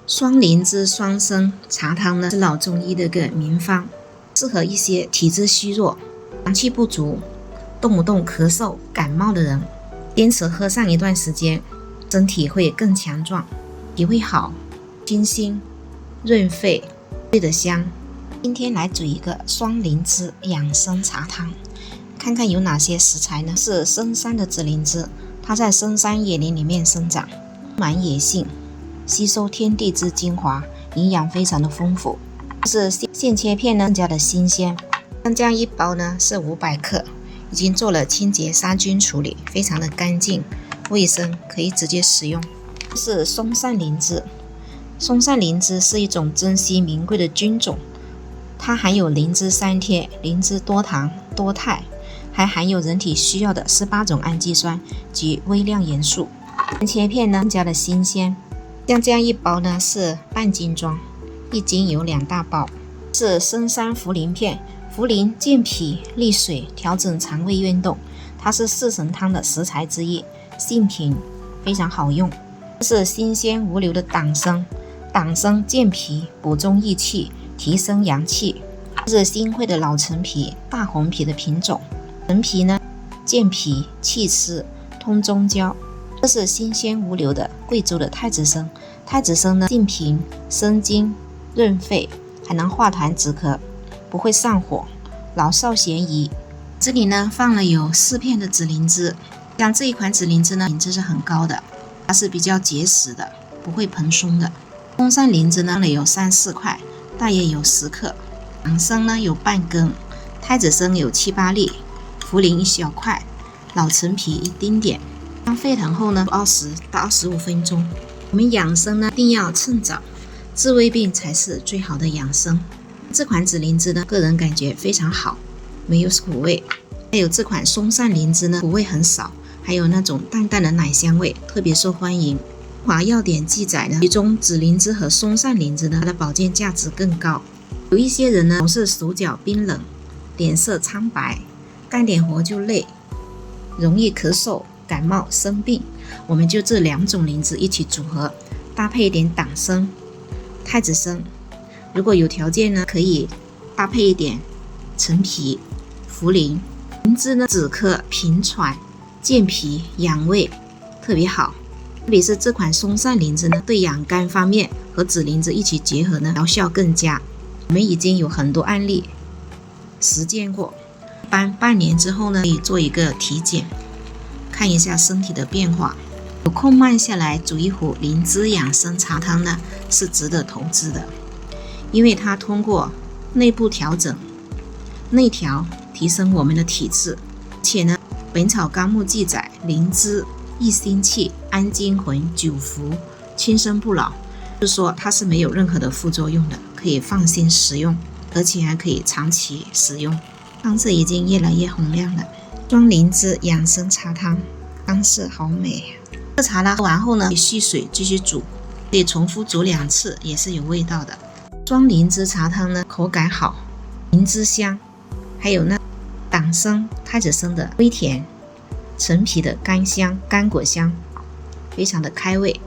双灵芝双生茶汤呢，是老中医的一个名方，适合一些体质虚弱、阳气不足、动不动咳嗽、感冒的人，坚持喝上一段时间，身体会更强壮，脾胃好，清心润肺，睡得香。今天来煮一个双灵芝养生茶汤，看看有哪些食材呢？是深山的紫灵芝，它在深山野林里面生长，充满野性，吸收天地之精华，营养非常的丰富。是现切片呢，更加的新鲜。生姜1包呢是500克，已经做了清洁杀菌处理，非常的干净卫生，可以直接食用。是松散灵芝，松散灵芝是一种珍稀名贵的菌种，它含有灵芝3萜、灵芝多糖、多肽，还含有人体需要的18种氨基酸及微量元素。切片呢更加的新鲜。像这样1包呢是半斤装，1斤有2大包。是深山茯苓片，茯苓健脾利水，调整肠胃运动，它是四神汤的食材之一，性平，非常好用。是新鲜无硫的党参，党参健脾补中益气，提升阳气。是新会的老陈皮，大红皮的品种。陈皮呢健脾祛湿通中焦。这是新鲜无硫的贵州的太子参，太子参呢性平生津润肺，还能化痰止咳，不会上火，老少咸宜。这里呢放了有4片的紫灵芝，像这一款紫灵芝呢品质是很高的，它是比较结实的，不会蓬松的。松散灵芝呢放了有3-4块，大约有10克。党参呢有半根，太子参有7、8粒，茯苓1小块，老陈皮1丁点。当沸腾后呢，20到25分钟。我们养生呢一定要趁早，治胃病才是最好的养生。这款紫灵芝呢，个人感觉非常好，没有苦味。还有这款松散灵芝呢，苦味很少，还有那种淡淡的奶香味，特别受欢迎。中华药典记载呢，其中紫灵芝和松散灵芝呢，它的保健价值更高。有一些人呢，总是手脚冰冷，脸色苍白，干点活就累，容易咳嗽、感冒、生病，我们就这2种灵芝一起组合，搭配一点党参、太子参，如果有条件呢，可以搭配一点陈皮、茯苓。灵芝呢止咳平喘、健脾养胃，特别好。特别是这款松散灵芝呢，对养肝方面和紫灵芝一起结合呢，疗效更佳。我们已经有很多案例实践过，一般半年之后呢，可以做一个体检，看一下身体的变化。有空慢下来煮一壶灵芝养生茶汤呢，是值得投资的，因为它通过内部调整、内调提升我们的体质。且呢，《本草纲目》记载，灵芝益心气、安精魂、久服、轻身不老，就是说它是没有任何的副作用的，可以放心食用，而且还可以长期食用。汤色已经越来越红亮了。双灵芝养生茶汤，汤色好美。这茶呢喝完后呢，可以蓄水继续煮，可以重复煮2次，也是有味道的。双灵芝茶汤呢，口感好，灵芝香，还有呢党参、太子参的微甜，陈皮的甘香、干果香，非常的开胃。